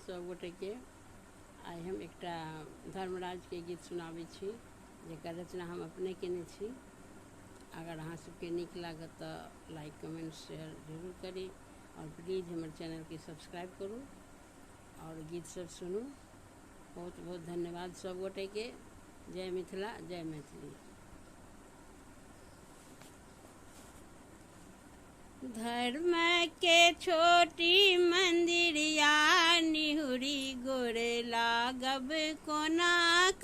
सब गोटे के। आइ हम एकटा धर्मराज के गीत सुनाबै छी जेकर रचना हम अपने केने छी। अगर अहाँ सबके नीक लागत तऽ लाइक कमेंट शेयर जरूर करी और प्लीज़ हमर चैनल के सब्सक्राइब करू और गीत सब सुनू। बहुत बहुत धन्यवाद सब गोटे के। जय मिथिला, जय मैथिली। धर्म के छोटी मंदिरिया निहुरी गोरे लागब कोना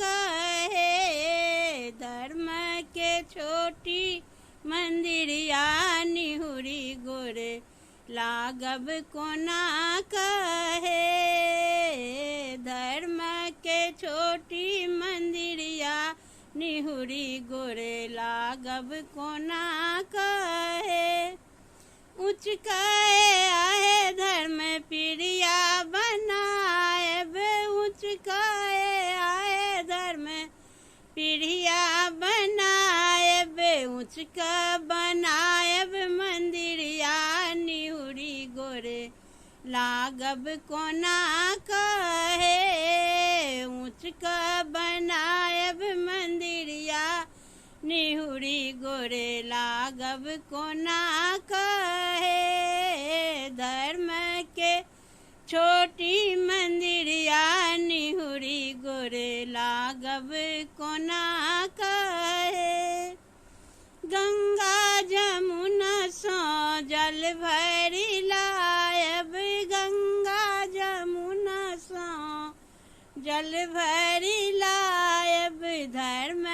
कहे। धर्म के छोटी मंदिरिया निहुरी गोरे लागब कोना कहे। धर्म के छोटी मंदिरिया निहुरी गोरे लागब कोना कहे। उच्च कहे आहे धर्म प्रिया बनाएब। उच्च कहे आहे धर्म प्रिया बनाएब। उच्च क बनाएब मंदिरिया निहुरी गोरे लागब कोना कहे। उच्च क बनाएब मंदिरिया निहुरी गोरे लागब कोना कहे। धर्म के छोटी मंदिरिया निहुरी गोरे लागब कोना कहे। गंगा जमुना सो जल भरि लायब। गंगा जमुना सो जल भरि लायब। धर्म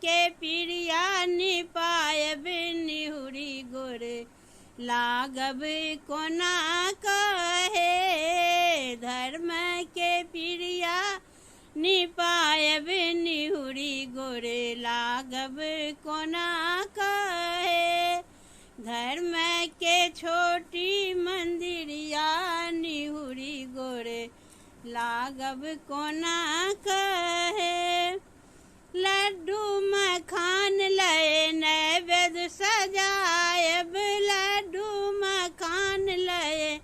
के प्रिया निपायब निहुरी गोरे लागब कोना कहे। धर्म के प्रिया निपायब निहुरी गोरे लागब कोना कहे। धर्म के छोटी मंदिरिया निहुरी गोरे लागब कोना कहे। लड्डू मखान लय नैवेद्य सजायब। लड्डू मखान लय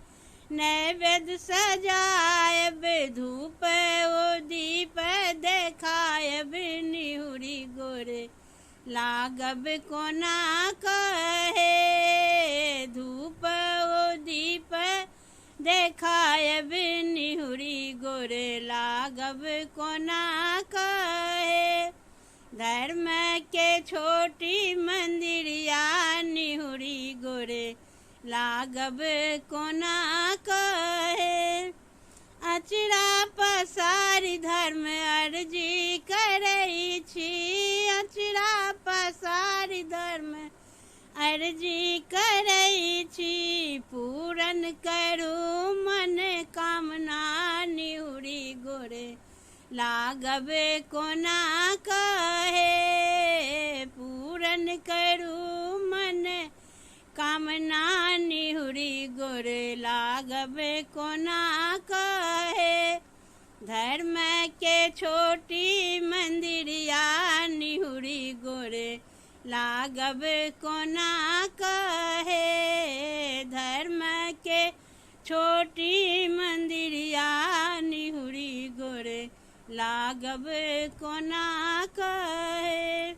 नैवेद्य सजायब। धूप ओ दीप देखायब निहुरी गोरे लागब कोना कहे। धूप ओ दीप देखायब निहुरी गोरे लागब कोना कहे। धर्म के छोटी मंदिरिया निहुरी गोरे लागब कोना कहे। अचरा पसारी धर्म अर्जी करै छी। अचरा पसारी धर्म अर्जी करै छी। पूरन करू मन कामना निहुरी गोरे लागब कोना कहे। पूरन करू मन कामना निहुरी गोरे लागब कोना कहे। धर्म के छोटी मंदिरिया निहुरी गोरे लागब कोना कहे। धर्म के छोटी मंदिरिया निहुरी गोरे लागब कोना कहे।